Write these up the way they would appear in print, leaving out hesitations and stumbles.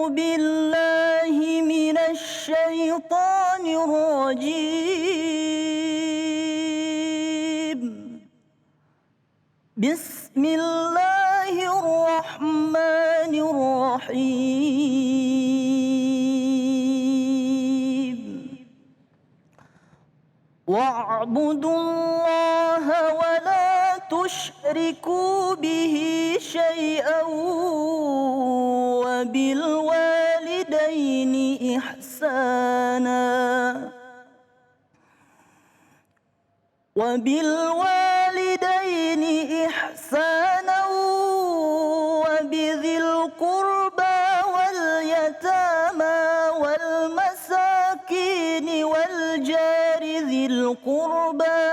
بالله من الشيطان الرجيم. بسم الله الرحمن الرحيم. واعبدوا الله ولا تشركوا به شيئا وبالوالدين إحسانا وبذي القربى واليتامى والمساكين والجار ذي القربى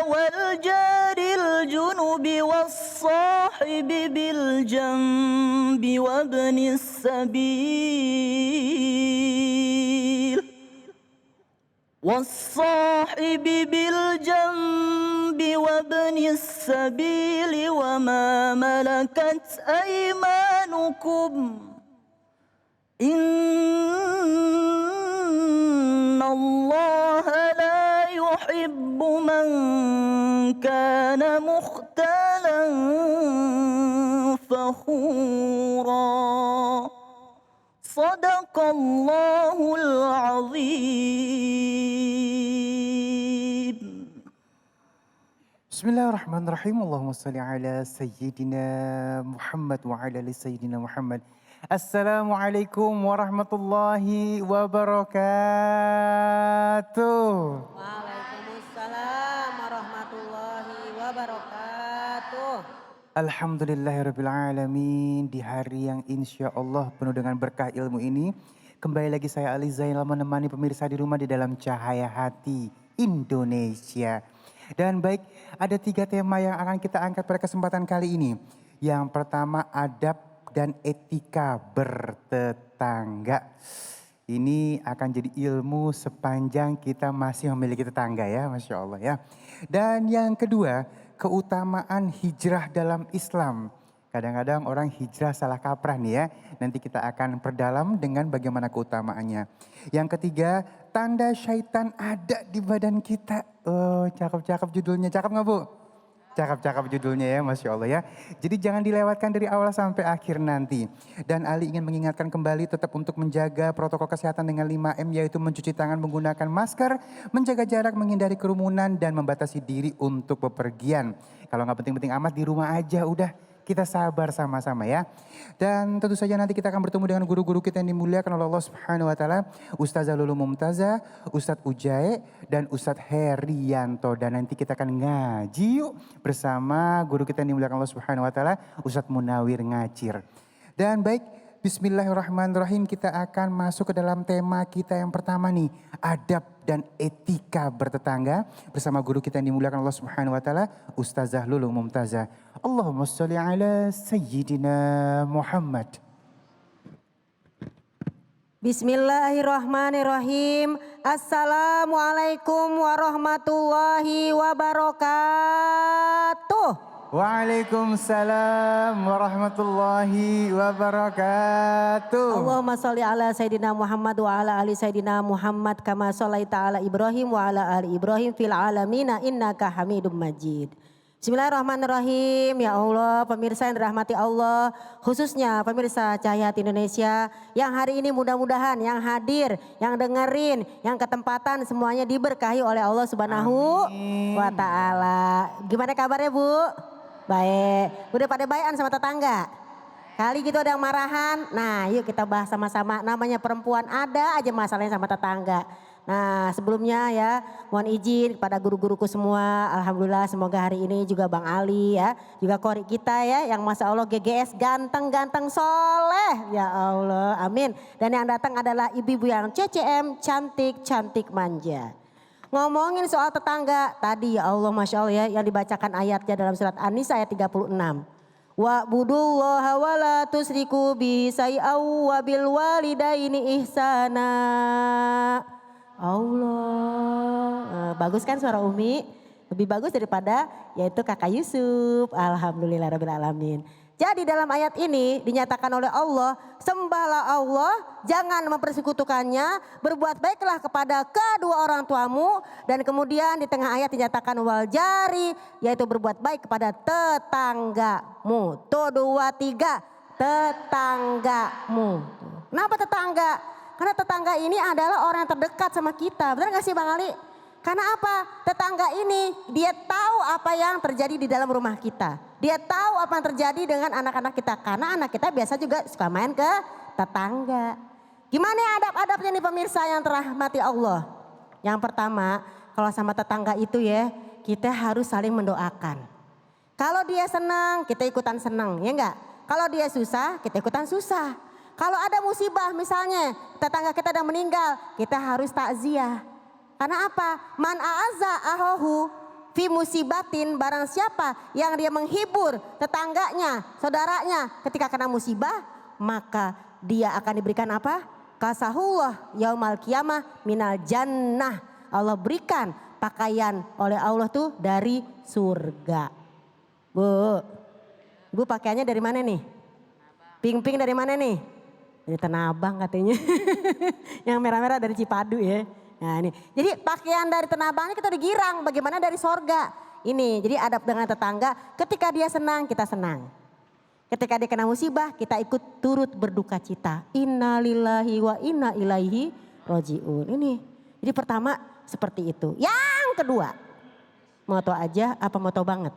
والجار الجنب والصاحب بالجنب وابن السبيل وما ملكت أيمانكم إن الله لا يحب من كان مختالا فخورا. صدق الله العظيم. Bismillahirrahmanirrahim. Allahumma salli ala Sayyidina Muhammad wa ala ali Sayyidina Muhammad. Assalamualaikum warahmatullahi wabarakatuh. Waalaikumsalam warahmatullahi wabarakatuh. Alhamdulillahirabbil alamin. Di hari yang insya Allah penuh dengan berkah ilmu ini, kembali lagi saya Ali Zainal menemani pemirsa di rumah di dalam Cahaya Hati Indonesia. Dan baik, ada 3 tema yang akan kita angkat pada kesempatan kali ini. Yang pertama, adab dan etika bertetangga. Ini akan jadi ilmu sepanjang kita masih memiliki tetangga ya, Masya Allah ya. Dan yang kedua, keutamaan hijrah dalam Islam. Kadang-kadang orang hijrah salah kaprah nih ya. Nanti kita akan perdalam dengan bagaimana keutamaannya. Yang ketiga, tanda syaitan ada di badan kita. Oh, cakep-cakep judulnya. Cakep nggak Bu? Cakep-cakep judulnya ya, Masya Allah ya. Jadi jangan dilewatkan dari awal sampai akhir nanti. Dan Ali ingin mengingatkan kembali tetap untuk menjaga protokol kesehatan dengan 5M, yaitu mencuci tangan, menggunakan masker, menjaga jarak, menghindari kerumunan, dan membatasi diri untuk bepergian. Kalau nggak penting-penting amat di rumah aja udah. Kita sabar sama-sama ya. Dan tentu saja nanti kita akan bertemu dengan guru-guru kita yang dimuliakan oleh Allah Subhanahu wa taala, Ustazah Lulu Mumtazah, Ustadz Ujae, dan Ustadz Herianto. Dan nanti kita akan ngaji yuk bersama guru kita yang dimuliakan Allah Subhanahu wa taala, Ustadz Munawir Ngacir. Dan baik, bismillahirrahmanirrahim, kita akan masuk ke dalam tema kita yang pertama nih, adab dan etika bertetangga bersama guru kita yang dimuliakan Allah Subhanahu wa taala, Ustazah Lulu Mumtazah. Allahumma sholli ala Sayyidina Muhammad. Bismillahirrahmanirrahim. Assalamualaikum warahmatullahi wabarakatuh. Waalaikumsalam warahmatullahi wabarakatuh. Allahumma sholli ala Sayyidina Muhammad wa ala ali Sayyidina Muhammad kama sholaita ala Ibrahim wa ala ali Ibrahim fil alamina innaka Hamidum Majid. Bismillahirrahmanirrahim. Ya Allah, pemirsa yang dirahmati Allah, khususnya pemirsa Cahaya Hati Indonesia yang hari ini mudah-mudahan yang hadir, yang dengerin, yang ketempatan semuanya diberkahi oleh Allah Subhanahu wa taala. Gimana kabarnya, Bu? Baik. Udah pada bayan sama tetangga? Kali gitu ada yang marahan. Nah, yuk kita bahas sama-sama. Namanya perempuan ada aja masalahnya sama tetangga. Nah, sebelumnya ya mohon izin kepada guru-guruku semua. Alhamdulillah semoga hari ini juga Bang Ali ya, juga kori kita ya yang Masya Allah GGS ganteng-ganteng soleh. Ya Allah, amin. Dan yang datang adalah ibu-ibu yang CCM cantik-cantik manja. Ngomongin soal tetangga tadi ya Allah Masya Allah ya yang dibacakan ayatnya dalam surat An-Nisa ayat 36. Wa'budullaha wa la tusriku bi syai'aw wa bil walidaini ihsana. Allah, bagus kan suara Umi? Lebih bagus daripada yaitu kakak Yusuf. Alhamdulillahirrahmanirrahim. Jadi dalam ayat ini dinyatakan oleh Allah, sembahlah Allah, jangan mempersekutukannya, berbuat baiklah kepada kedua orang tuamu. Dan kemudian di tengah ayat dinyatakan wal jari, yaitu berbuat baik kepada tetanggamu. Tuh 2, 3, tetanggamu. Kenapa tetangga? Karena tetangga ini adalah orang yang terdekat sama kita. Benar gak sih Bang Ali? Karena apa? Tetangga ini dia tahu apa yang terjadi di dalam rumah kita. Dia tahu apa yang terjadi dengan anak-anak kita. Karena anak kita biasa juga suka main ke tetangga. Gimana ya adab-adabnya nih pemirsa yang terahmati Allah? Yang pertama, kalau sama tetangga itu ya, kita harus saling mendoakan. Kalau dia senang, kita ikutan senang, ya enggak? Kalau dia susah, kita ikutan susah. Kalau ada musibah misalnya, tetangga kita ada meninggal, kita harus takziah. Karena apa? Man a'azza ahohu fi musibatin, barang siapa yang dia menghibur tetangganya, saudaranya ketika kena musibah, maka dia akan diberikan apa? Kasahullah yaumal qiyamah minal jannah. Allah berikan pakaian oleh Allah tuh dari surga. Bu pakaiannya dari mana nih? Pink-pink dari mana nih? Dari Tanah Abang katanya. Yang merah-merah dari Cipadu ya. Nah ini, jadi pakaian dari Tanah Abangnya kita digirang, bagaimana dari sorga. Ini, jadi adab dengan tetangga, ketika dia senang kita senang. Ketika dia kena musibah kita ikut turut berduka cita. Innalillahi wa inna ilaihi roji'un. Ini, jadi pertama seperti itu. Yang kedua, mau tau aja apa mau tau banget.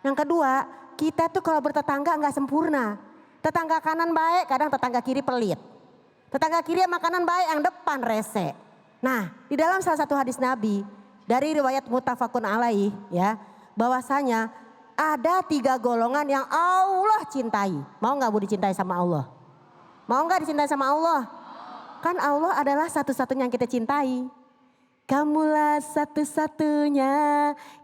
Yang kedua, kita tuh kalau bertetangga gak sempurna. Tetangga kanan baik, kadang tetangga kiri pelit. Tetangga kiri makanan baik, yang depan rese. Nah, di dalam salah satu hadis Nabi dari riwayat muttafaqun alaih ya, bahwasanya ada 3 golongan yang Allah cintai. Mau nggak Bu dicintai sama Allah? Mau nggak dicintai sama Allah? Kan Allah adalah satu-satunya yang kita cintai. Kamulah satu-satunya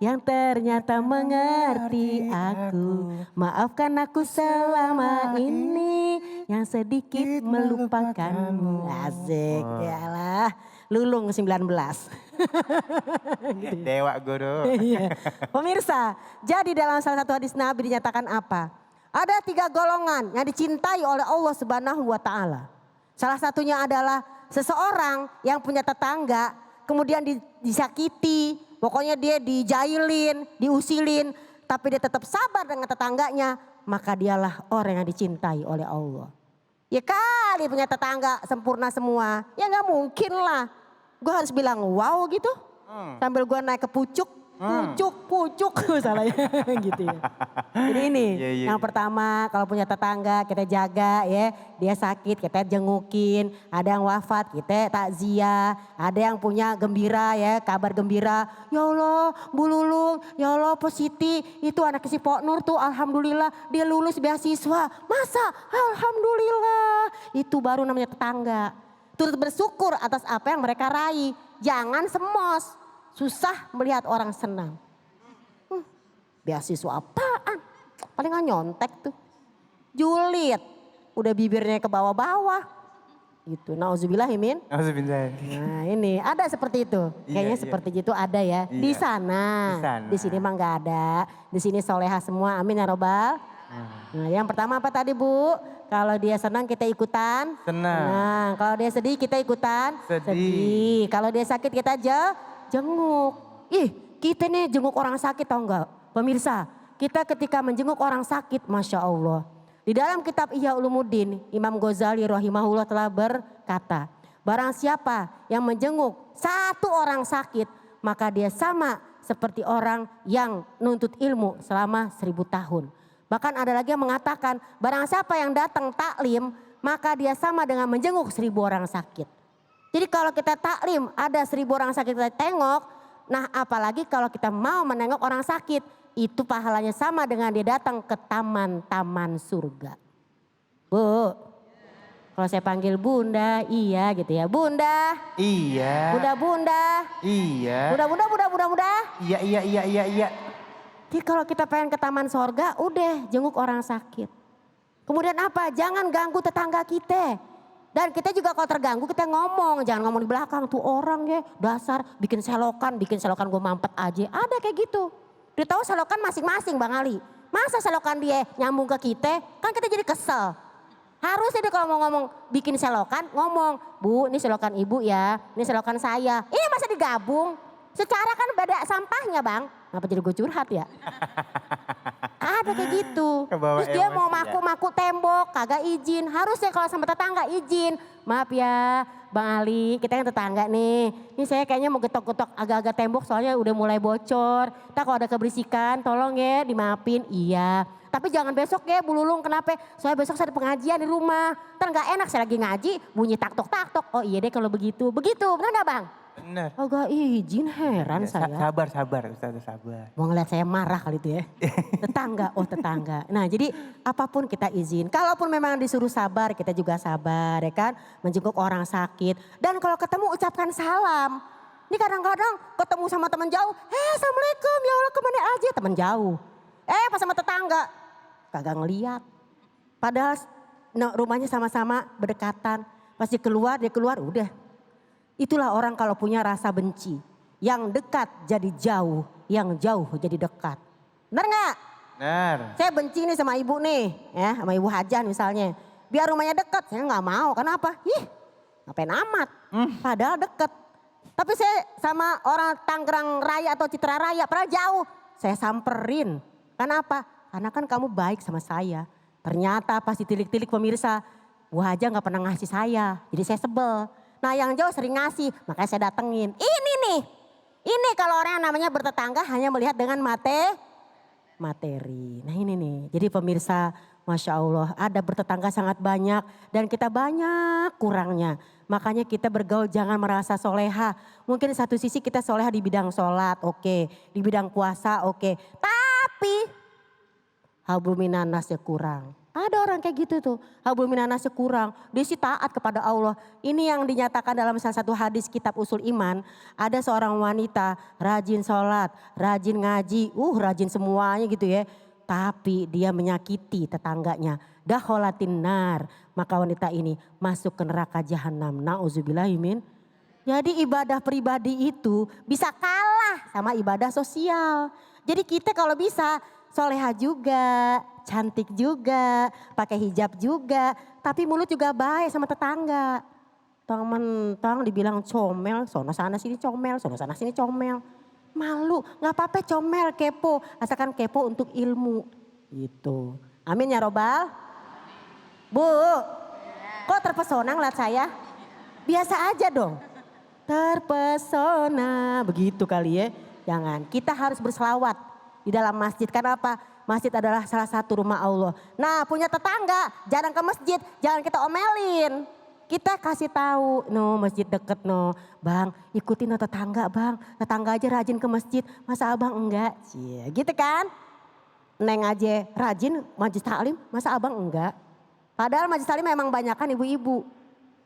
yang ternyata mengerti aku. Maafkan aku selama ini yang sedikit melupakanmu. Asik, yalah. Lulung 19. Dewa guru. Iya. Pemirsa, jadi dalam salah satu hadis Nabi dinyatakan apa? Ada 3 golongan yang dicintai oleh Allah Subhanahu wa Ta'ala. Salah satunya adalah seseorang yang punya tetangga, kemudian disakiti, pokoknya dia dijailin, diusilin, tapi dia tetap sabar dengan tetangganya, maka dialah orang yang dicintai oleh Allah. Ya kali punya tetangga sempurna semua, ya gak mungkin lah. Gue harus bilang wow gitu, sambil gue naik ke pucuk, pucuk, salah ya gitu ya. Jadi ini yang pertama kalau punya tetangga kita jaga ya, dia sakit kita jengukin, ada yang wafat kita takziah, ada yang punya gembira ya, kabar gembira. Ya Allah Bu Lulung, ya Allah Po Siti, itu anak si Pok Nur tuh alhamdulillah dia lulus beasiswa. Masa? Alhamdulillah, itu baru namanya tetangga. Turut bersyukur atas apa yang mereka raih, jangan semos. Susah melihat orang senang. Beasiswa apaan? Paling gak nyontek tuh. Julid. Udah bibirnya ke bawah-bawah. Gitu. Nauzubillahimin. Nah ini ada seperti itu. Kayaknya seperti itu ada ya. Di sana. Di sini mah gak ada. Di sini soleha semua. Amin ya robbal. Nah yang pertama apa tadi Bu? Kalau dia senang kita ikutan. Senang. Kalau dia sedih kita ikutan. Sedih. Kalau dia sakit kita jenguk. Ih kita nih jenguk orang sakit tau enggak? Pemirsa kita ketika menjenguk orang sakit Masya Allah. Di dalam kitab Ihya Ulumuddin Imam Ghazali rahimahullah telah berkata. Barang siapa yang menjenguk satu orang sakit maka dia sama seperti orang yang nuntut ilmu selama 1000 tahun. Bahkan ada lagi yang mengatakan barang siapa yang datang taklim maka dia sama dengan menjenguk 1000 orang sakit. Jadi kalau kita taklim ada 1000 orang sakit kita tengok. Nah apalagi kalau kita mau menengok orang sakit. Itu pahalanya sama dengan dia datang ke taman-taman surga. Bu, kalau saya panggil bunda iya gitu ya. Bunda. Iya. Bunda. Iya. Bunda. Iya. Jadi kalau kita pengen ke taman sorga, udah jenguk orang sakit. Kemudian apa? Jangan ganggu tetangga kita. Dan kita juga kalau terganggu kita ngomong, jangan ngomong di belakang. Tuh orang ya dasar bikin selokan gue mampet aja. Ada kayak gitu. Dia tahu selokan masing-masing Bang Ali. Masa selokan dia nyambung ke kita, kan kita jadi kesel. Harusnya dia kalau mau ngomong bikin selokan, ngomong, Bu ini selokan ibu ya, ini selokan saya. Ini masa digabung? Secara kan beda sampahnya Bang. Ngapa jadi gue curhat ya? Ada kayak gitu. Kebawa Terus dia emosi mau ya. maku-maku tembok, kagak izin. Harusnya kalau sama tetangga izin. Maaf ya Bang Ali, kita kan tetangga nih. Ini saya kayaknya mau getok-getok agak-agak tembok soalnya udah mulai bocor. Ntar kalau ada keberisikan tolong ya dimaafin. Iya. Tapi jangan besok ya Bu Lulung, kenapa? Soalnya besok saya ada pengajian di rumah. Ntar gak enak saya lagi ngaji bunyi taktok-taktok. Oh iya deh kalau begitu. Begitu benar gak Bang? Bener. Oh gak izin, heran saya. Sabar Ustaz, sabar. Mau ngeliat saya marah kali itu ya. Tetangga, oh tetangga. Nah jadi apapun kita izin. Kalaupun memang disuruh sabar, kita juga sabar ya kan. Menjenguk orang sakit. Dan kalau ketemu ucapkan salam. Ini kadang-kadang ketemu sama teman jauh. Assalamualaikum ya Allah kemana aja. Teman jauh. Pas sama tetangga. Kagak ngeliat. Padahal rumahnya sama-sama berdekatan. Pas dia keluar udah. Itulah orang kalau punya rasa benci. Yang dekat jadi jauh, yang jauh jadi dekat. Benar nggak? Benar. Saya benci nih sama ibu nih, ya sama ibu Hajan misalnya. Biar rumahnya dekat, saya nggak mau. Kenapa? Ngapain amat? Padahal dekat. Tapi saya sama orang Tangerang Raya atau Citra Raya, padahal jauh. Saya samperin. Kenapa? Karena kan kamu baik sama saya. Ternyata pas ditilik-tilik pemirsa, Bu Haja nggak pernah ngasih saya. Jadi saya sebel. Nah yang jauh sering ngasih, makanya saya datengin. Ini nih, ini kalau orang yang namanya bertetangga hanya melihat dengan materi. Nah ini nih, jadi pemirsa Masya Allah ada bertetangga sangat banyak dan kita banyak kurangnya. Makanya kita bergaul jangan merasa soleha. Mungkin satu sisi kita soleha di bidang sholat, oke. Di bidang puasa, oke. Tapi hablum minan nasnya kurang. Ada orang kayak gitu tuh, hablum minan nasnya kurang. Dia sih taat kepada Allah. Ini yang dinyatakan dalam salah satu hadis kitab usul iman. Ada seorang wanita rajin sholat, rajin ngaji, rajin semuanya gitu ya. Tapi dia menyakiti tetangganya. Dakholatin nar. Maka wanita ini masuk ke neraka jahanam. Na'udzubillahimin. Jadi ibadah pribadi itu bisa kalah sama ibadah sosial. Jadi kita kalau bisa soleha juga, cantik juga, pakai hijab juga. Tapi mulut juga baik sama tetangga. Mentang dibilang comel, sono sana sini comel, sono sana sini comel. Malu, gak apa-apa comel, kepo. Asalkan kepo untuk ilmu. Gitu. Amin ya robbal. Bu, kok terpesona ngeliat saya? Biasa aja dong. Terpesona, begitu kali ya. Jangan, kita harus berselawat di dalam masjid. Karena apa? Masjid adalah salah satu rumah Allah. Nah punya tetangga, jarang ke masjid, jangan kita omelin. Kita kasih tahu, no masjid deket no. Bang ikutin no tetangga bang, tetangga aja rajin ke masjid, masa abang enggak? Cie, gitu kan? Neng aja rajin majlis taklim, masa abang enggak? Padahal majlis taklim memang banyakan ibu-ibu.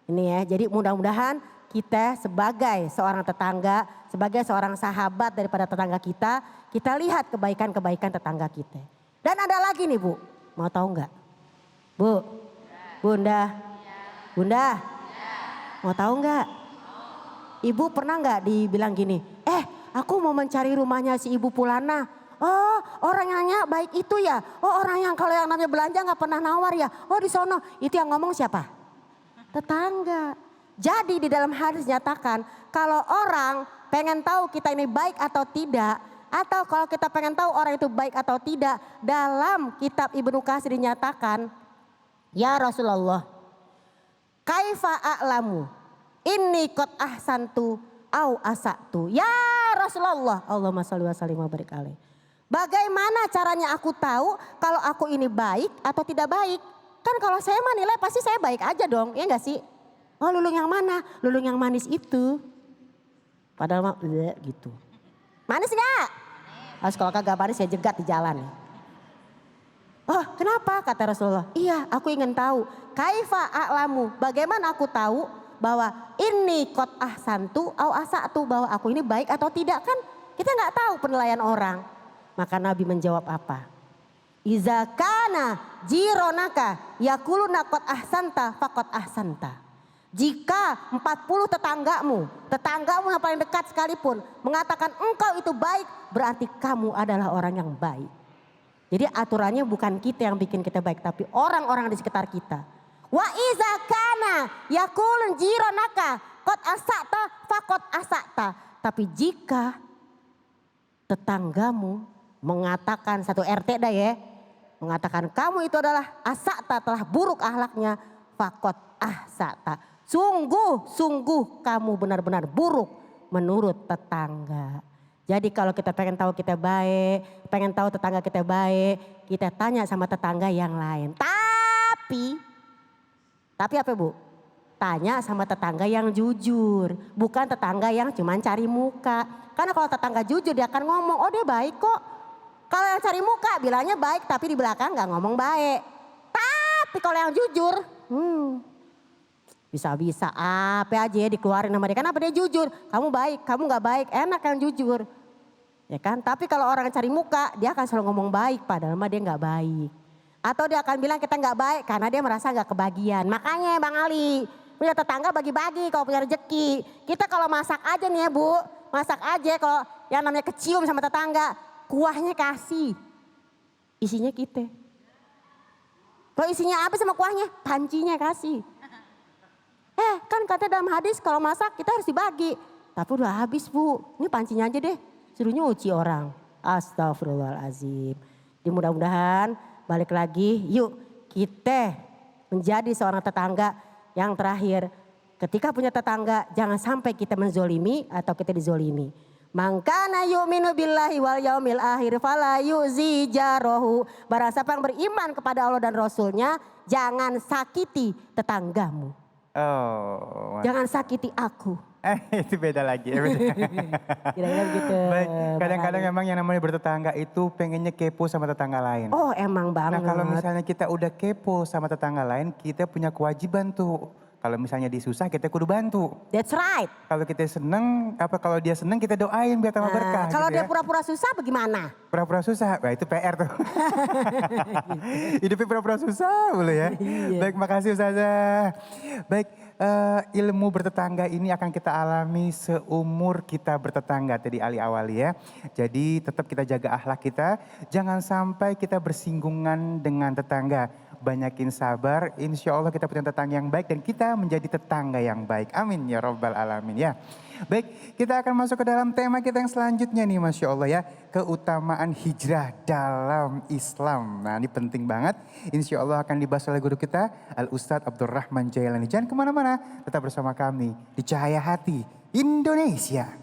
Ini ya, jadi mudah-mudahan kita sebagai seorang tetangga, sebagai seorang sahabat daripada tetangga kita lihat kebaikan-kebaikan tetangga kita. Dan ada lagi nih Bu, mau tahu enggak? Bu, Bunda, Bunda, mau tahu enggak? Ibu pernah enggak dibilang gini, aku mau mencari rumahnya si Ibu Pulana. Oh orangnya baik itu ya, oh orang yang kalau yang namanya belanja nggak pernah nawar ya. Oh di sono, itu yang ngomong siapa? Tetangga. Jadi di dalam hadis nyatakan kalau orang pengen tahu kita ini baik atau tidak, atau kalau kita pengen tahu orang itu baik atau tidak, dalam kitab Ibnu Katsir dinyatakan, ya Rasulullah, kaifa a'lamu inni qad ahsantu au asatu. Ya Rasulullah, Allahumma sholli wa sallim wa barik alaih. Bagaimana caranya aku tahu kalau aku ini baik atau tidak baik? Kan kalau saya mah nilai pasti saya baik aja dong, ya enggak sih? Oh lulung yang mana? Lulung yang manis itu. Padahal mah gitu. Manis enggak? Harus kalau kagak manis saya jegat di jalan. Oh kenapa? Kata Rasulullah. Iya aku ingin tahu. Kaifa a'lamu. Bagaimana aku tahu bahwa ini qad ahsantu au asatu. Bahwa aku ini baik atau tidak, kan kita nggak tahu penilaian orang. Maka Nabi menjawab apa? Iza kana jironaka yakuluna qad ahsanta faqad ahsanta. Jika 40 tetanggamu yang paling dekat sekalipun mengatakan engkau itu baik, berarti kamu adalah orang yang baik. Jadi aturannya bukan kita yang bikin kita baik, tapi orang-orang di sekitar kita. Wa iza kana yakulun jironaka qad asata faqad asata. Tapi jika tetanggamu mengatakan, satu RT dah ya, mengatakan kamu itu adalah asata, telah buruk akhlaknya, faqad ahsata. Sungguh kamu benar-benar buruk menurut tetangga. Jadi kalau kita pengen tahu kita baik, pengen tahu tetangga kita baik, kita tanya sama tetangga yang lain. Tapi apa Bu? Tanya sama tetangga yang jujur, bukan tetangga yang cuman cari muka. Karena kalau tetangga jujur dia akan ngomong, oh dia baik kok. Kalau yang cari muka bilangnya baik tapi di belakang gak ngomong baik. Tapi kalau yang jujur, bisa-bisa apa aja ya dikeluarin sama dia. Kenapa dia jujur? Kamu baik, kamu gak baik, enak yang jujur. Ya kan? Tapi kalau orang cari muka, dia akan selalu ngomong baik padahal mah dia gak baik. Atau dia akan bilang kita gak baik karena dia merasa gak kebagian. Makanya Bang Ali, punya tetangga bagi-bagi kalau punya rezeki. Kita kalau masak aja nih ya Bu, masak aja kalau yang namanya kecium sama tetangga, kuahnya kasih. Isinya kita. Kalau isinya apa sama kuahnya? Pancinya kasih. Kan kata dalam hadis kalau masak kita harus dibagi. Tapi udah habis Bu, ini pancinya aja deh. Suruh nyuci orang. Astagfirullahaladzim. Jadi mudah-mudahan balik lagi, yuk kita menjadi seorang tetangga yang terakhir. Ketika punya tetangga jangan sampai kita menzolimi atau kita dizolimi. Mangkana yu'minu billahi wal yaumil akhir fala yu'zi jarohu. Barang siapa yang beriman kepada Allah dan Rasulnya, jangan sakiti tetanggamu. Oh, jangan sakiti aku. Itu beda lagi. Kira-kira begitu. Baik, kadang-kadang memang yang namanya bertetangga itu pengennya kepo sama tetangga lain. Oh emang banget. Nah kalau misalnya kita udah kepo sama tetangga lain, kita punya kewajiban tuh. Kalau misalnya dia susah kita kudu bantu. That's right. Kalau kita seneng, kalau dia seneng kita doain biar tambah berkah. Kalau gitu dia pura-pura susah bagaimana? Pura-pura susah, wah itu PR tuh. Hidupnya pura-pura susah boleh ya. Iya. Baik, makasih Ustazah. Baik, ilmu bertetangga ini akan kita alami seumur kita bertetangga tadi awali ya. Jadi tetap kita jaga akhlak kita, jangan sampai kita bersinggungan dengan tetangga. Banyakin sabar, insya Allah kita punya tetangga yang baik dan kita menjadi tetangga yang baik. Amin ya Rabbal Alamin ya. Baik, kita akan masuk ke dalam tema kita yang selanjutnya nih Masya Allah ya. Keutamaan hijrah dalam Islam. Nah ini penting banget. Insya Allah akan dibahas oleh guru kita Al-Ustadz Abdurrahman Jailani. Jangan kemana-mana, tetap bersama kami di Cahaya Hati Indonesia.